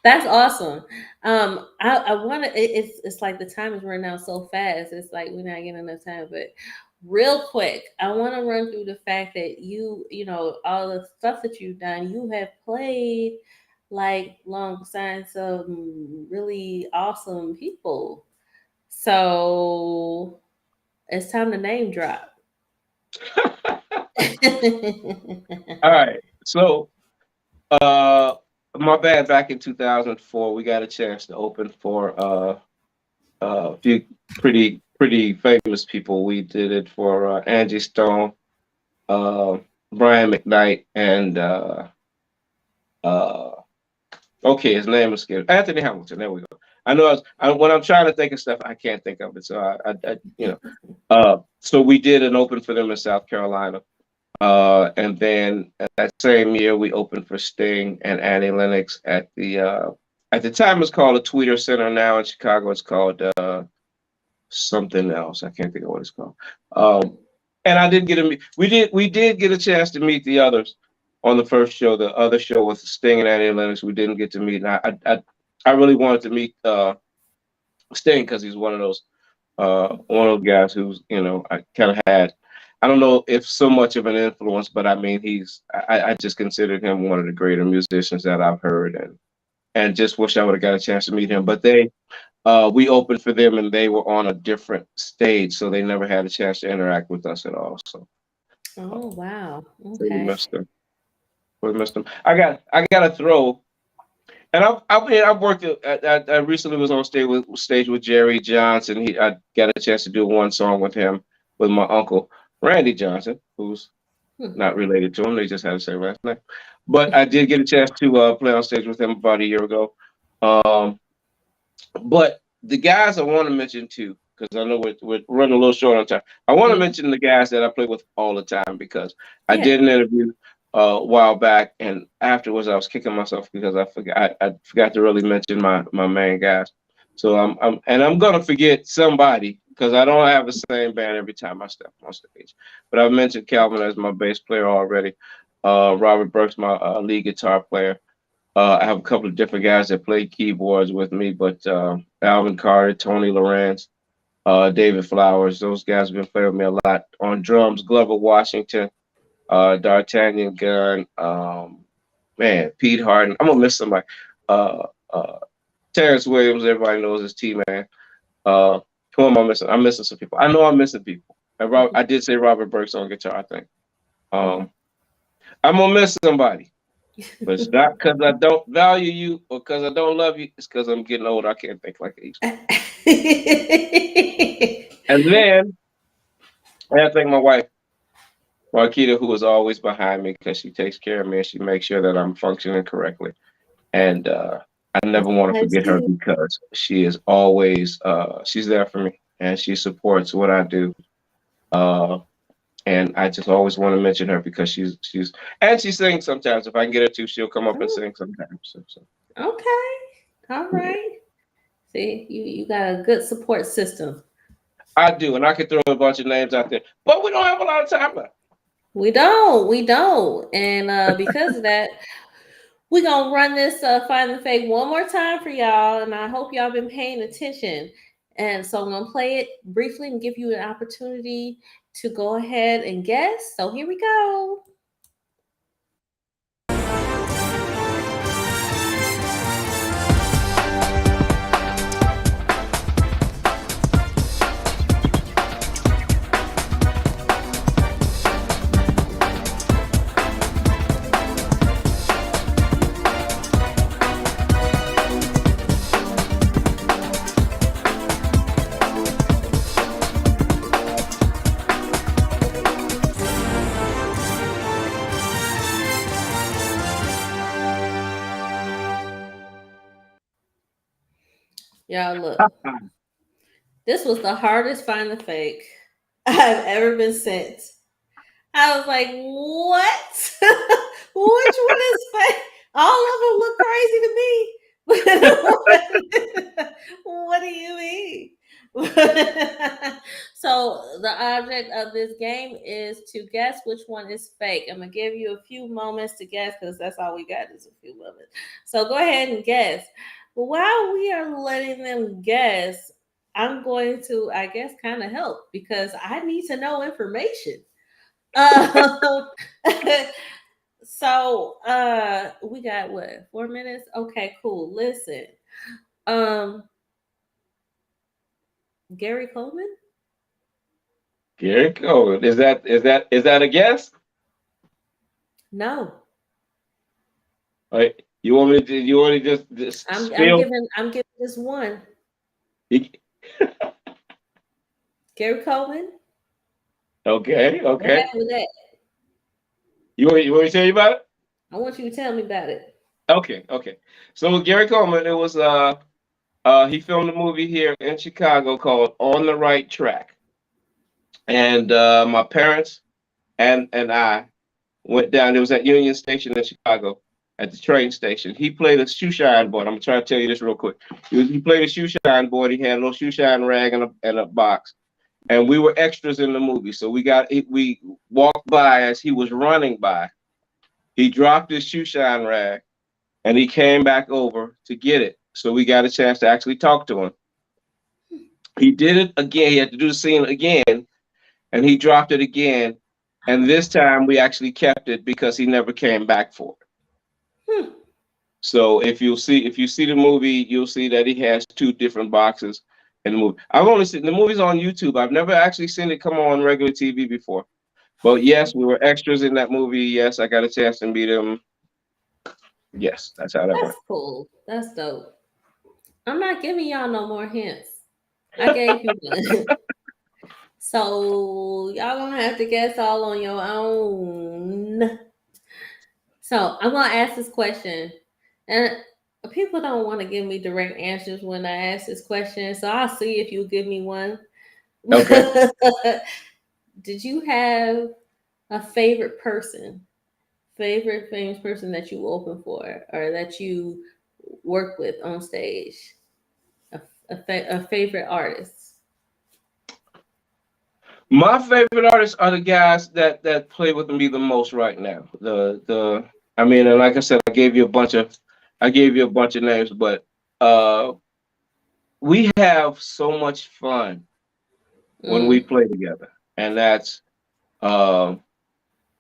that's awesome. I want to. It's like the time is running out so fast. It's like we're not getting enough time. But real quick, I want to run through the fact that all the stuff that you've done. You have played like alongside some really awesome people. So it's time to name drop. All right. So, uh, my bad. Back in 2004, we got a chance to open for a few pretty famous people. We did it for Angie Stone, uh, Brian McKnight, and uh, okay, his name is scared. Anthony Hamilton. There we go. I know. When I'm trying to think of stuff, I can't think of it. So so we did an open for them in South Carolina. And then that same year, we opened for Sting and Annie Lennox at the time it's called the Tweeter Center. Now in Chicago, it's called something else. I can't think of what it's called. And I didn't get to meet. We did get a chance to meet the others on the first show. The other show with Sting and Annie Lennox, we didn't get to meet. And I really wanted to meet Sting because he's one of those guys who's I kind of had. I don't know if so much of an influence, but I mean I just considered him one of the greater musicians that I've heard, and just wish I would have got a chance to meet him. But we opened for them and they were on a different stage, so they never had a chance to interact with us at all. So Oh wow. we Okay. missed them. We missed him. I got to throw. And I've worked. I recently was on stage with Jerry Johnson. I got a chance to do one song with him with my uncle Randy Johnson, who's Hmm. not related to him. They just had the same last name. But I did get a chance to play on stage with him about a year ago. Um, but the guys I want to mention too, because I know we're running a little short on time. I want to Mhm. mention the guys that I play with all the time because I Yeah. did an interview a while back, and afterwards I was kicking myself because I forgot to really mention my main guys. So I'm gonna forget somebody because I don't have the same band every time I step on stage. But I've mentioned Calvin as my bass player already. Robert Burke's my lead guitar player. I have a couple of different guys that play keyboards with me, but Alvin Carter, Tony Lawrence, David Flowers, those guys have been playing with me a lot. On drums, Glover Washington, D'Artagnan Gunn, man, Pete Harden. I'm gonna miss somebody. Uh, uh, Terrence Williams, everybody knows his T-Man. Uh, who am I missing? I'm missing some people. I know I'm missing people. And I did say Robert Burks on guitar, I think. Mhm. Um, I'm gonna miss somebody. But it's not because I don't value you or because I don't love you. It's because I'm getting old. I can't think like I used to. And then I have to thank my wife, Marquita, who is always behind me because she takes care of me and she makes sure that I'm functioning correctly. And I never want to That's forget her good. because she is always she's there for me and she supports what I do. Uh, and I just always want to mention her because she's and she sings sometimes. If I can get her to, she'll come up and Oh, sing sometimes. So okay. All yeah. right. See, you got a good support system. I do, and I could throw a bunch of names out there, but we don't have a lot of time left. We don't. And because of that, we're gonna run this find the fake one more time for y'all, and I hope y'all been paying attention. And so I'm gonna play it briefly and give you an opportunity to go ahead and guess. So here we go. Y'all look. This was the hardest find the fake I've ever been sent. I was like, what? Which one is fake? All of them look crazy to me. What do you mean? So the object of this game is to guess which one is fake. I'm gonna give you a few moments to guess because that's all we got is a few moments. So go ahead and guess. But while we are letting them guess, I'm going to, I guess, kind of help because I need to know information. Um, so we got what, 4 minutes? Okay, cool. Listen. Um Gary Coleman? Here it goes. Is that a guess? No. Right? You want me to just spill? I'm giving this one. You- Gary Coleman? Okay, What okay. happened with that? You want me to tell you about it? I want you to tell me about it. Okay, okay. So with Gary Coleman, it was he filmed a movie here in Chicago called On the Right Track. And my parents and I went down. It was at Union Station in Chicago at the train station. He played a shoe shine board. I'm gonna try to tell you this real quick. He played a shoe shine board. He had a little shoe shine rag and a box. And we were extras in the movie. So we walked by as he was running by. He dropped his shoe shine rag and he came back over to get it. So we got a chance to actually talk to him. He did it again. He had to do the scene again and he dropped it again. And this time we actually kept it because he never came back for it. Hmm. So if you see the movie, you'll see that he has two different boxes in the movie. I've only seen the movie's on YouTube. I've never actually seen it come on regular TV before. But yes, we were extras in that movie. Yes, I got a chance to meet him. Yes, that's how that That's works. cool. That's dope. I'm not giving y'all no more hints. I gave you one. So y'all gonna have to guess all on your own. So I'm gonna ask this question, and people don't want to give me direct answers when I ask this question. So I'll see if you give me one. Okay. Did you have a favorite person, favorite famous person that you open for, or that you work with on stage? A favorite artist. My favorite artists are the guys that play with me the most right now. I mean, and like I said, I gave you a bunch of names, but uh, we have so much fun when we Mm. play together, and um,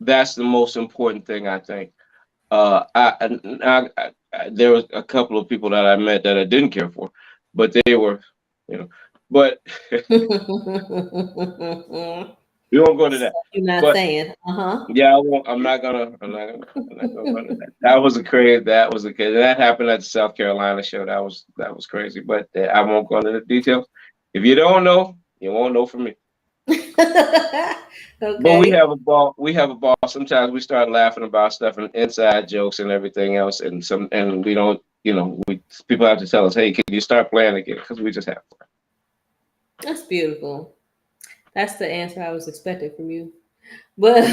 that's the most important thing, I think. There was a couple of people that I met that I didn't care for, but they were, you know, but we won't go to that. You're not But saying, uh huh. yeah, I won't. I'm not gonna go into that. That was a crazy. That happened at the South Carolina show. That was crazy. But I won't go into the details. If you don't know, you won't know from me. But we Okay. have a ball. We have a ball. Sometimes we start laughing about stuff and inside jokes and everything else, and we don't. We people have to tell us, "Hey, can you start playing again?" Because we just have fun. That's beautiful. That's the answer I was expecting from you. But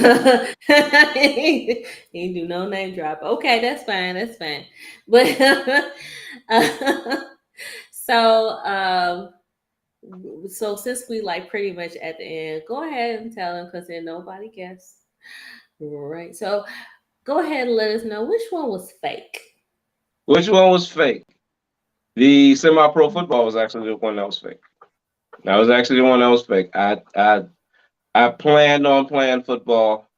you do no name drop. Okay, that's fine. That's fine. But so so since we like pretty much at the end, go ahead and tell them because then nobody guessed. Right. So go ahead and let us know which one was fake. Which one was fake? The semi-pro football was actually the one that was fake. That was actually the one that was fake. I planned on playing football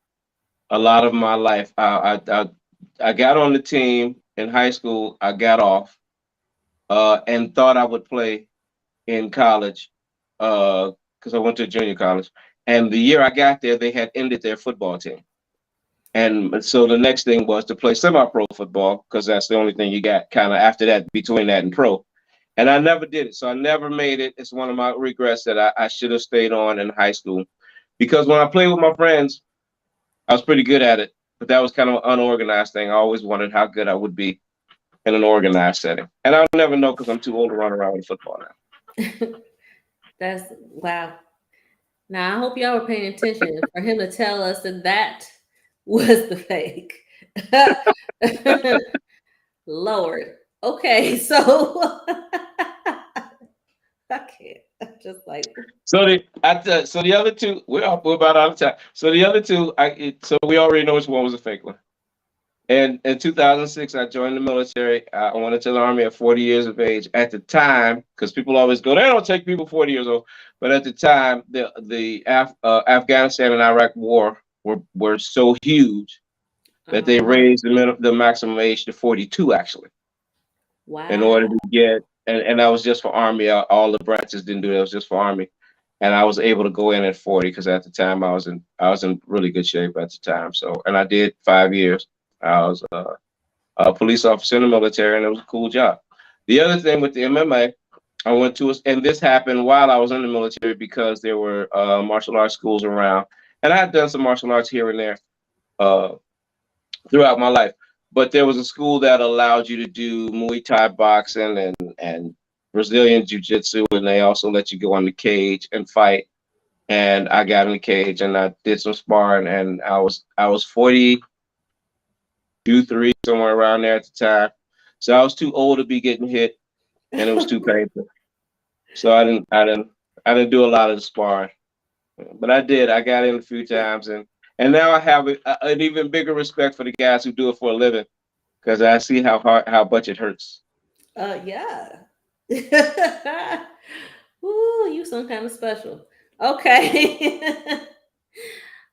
a lot of my life. I got on the team in high school. I got off and thought I would play in college because I went to junior college. And the year I got there, they had ended their football team. And so the next thing was to play semi-pro football because that's the only thing you got kind of after that, between that and pro. And I never did it. So I never made it. It's one of my regrets that I should have stayed on in high school because when I played with my friends, I was pretty good at it. But that was kind of an unorganized thing. I always wondered how good I would be in an organized setting. And I'll never know because I'm too old to run around with football now. That's wow. Now I hope y'all were paying attention for him to tell us that that was the fake. Lord. Okay, so I can't. I'm just like So the other two, we're about out of time. So the other two, so we already know which one was a fake one. And in 2006, I joined the military. I went into the army at 40 years of age. At the time, because people always go, they don't take people 40 years old. But at the time, the Afghanistan and Iraq war were so huge that they uh-huh. raised the maximum age to 42, actually, in order Wow. to get. And that was just for army. All the branches didn't do that. It was just for army. And I was able to go in at 40 because at the time I was in really good shape at the time. So, and I did 5 years. I was a police officer in the military, and it was a cool job. The other thing with the MMA, I went to, and this happened while I was in the military because there were martial arts schools around, and I had done some martial arts here and there uh, throughout my life. But there was a school that allowed you to do Muay Thai boxing and Brazilian Jiu Jitsu, and they also let you go on the cage and fight. And I got in the cage and I did some sparring, and I was 42, 3, somewhere around there at the time. So I was too old to be getting hit, and it was too painful. So I didn't do a lot of the sparring, but I did. I got in a few times, and now I have an even bigger respect for the guys who do it for a living because I see how much it hurts. Yeah. Ooh, you some kind of special. Okay.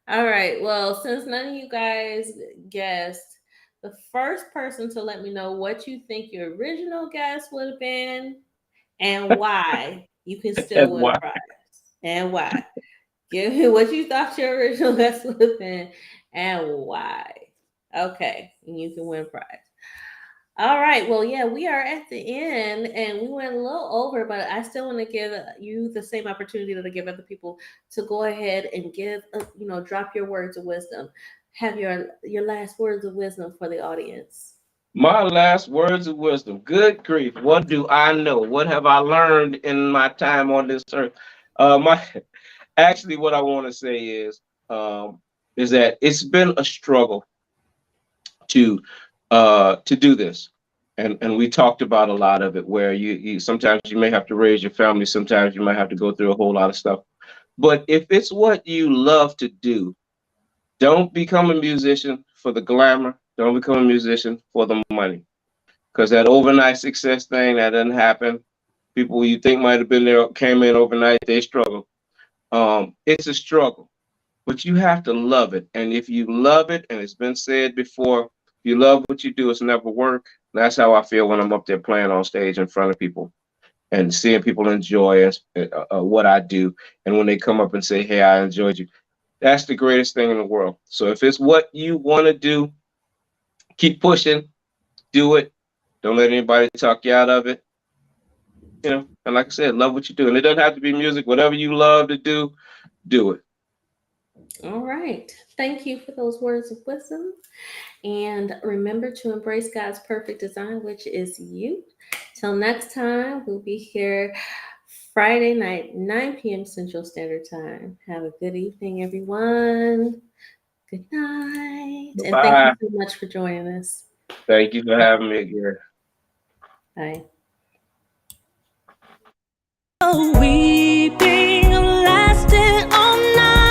All right. Well, since none of you guys guessed, the first person to let me know what you think your original guess would have been and why, you can still And win a why? prize. And why? Give me what you thought your original guess would have been and why. Okay. And you can win a prize. All right. Well, yeah, we are at the end and we went a little over, but I still want to give you the same opportunity that I give other people to go ahead and give, drop your words of wisdom. Have your last words of wisdom for the audience. My last words of wisdom. Good grief. What do I know? What have I learned in my time on this earth? My actually, what I want to say um, is that it's been a struggle to do this, and we talked about a lot of it. Where you sometimes you may have to raise your family, sometimes you might have to go through a whole lot of stuff. But if it's what you love to do, don't become a musician for the glamour. Don't become a musician for the money, because that overnight success thing that doesn't happen. People you think might have been there came in overnight, they struggle. It's a struggle, but you have to love it. And if you love it, and it's been said before, if you love what you do, it's never work. That's how I feel when I'm up there playing on stage in front of people and seeing people enjoy what I do. And when they come up and say, "Hey, I enjoyed you," that's the greatest thing in the world. So if it's what you want to do, keep pushing, do it. Don't let anybody talk you out of it. And like I said, love what you do. And it doesn't have to be music. Whatever you love to do it. All right. Thank you for those words of wisdom. And remember to embrace God's perfect design, which is you. Till next time, we'll be here Friday night, 9 p.m. Central Standard Time. Have a good evening, everyone. Good night. Bye. And thank you so much for joining us. Thank you for having me again. Bye. Weeping lasted all night.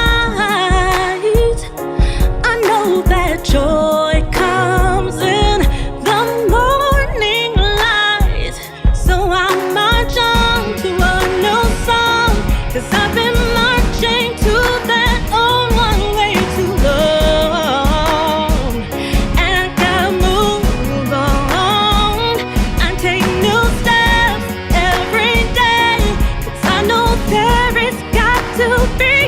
I know that joy comes in the morning light. So I'll march on to a new song, 'cause I've been marching to that old one way too long. And I gotta move on and take new steps every day. I know there is got to be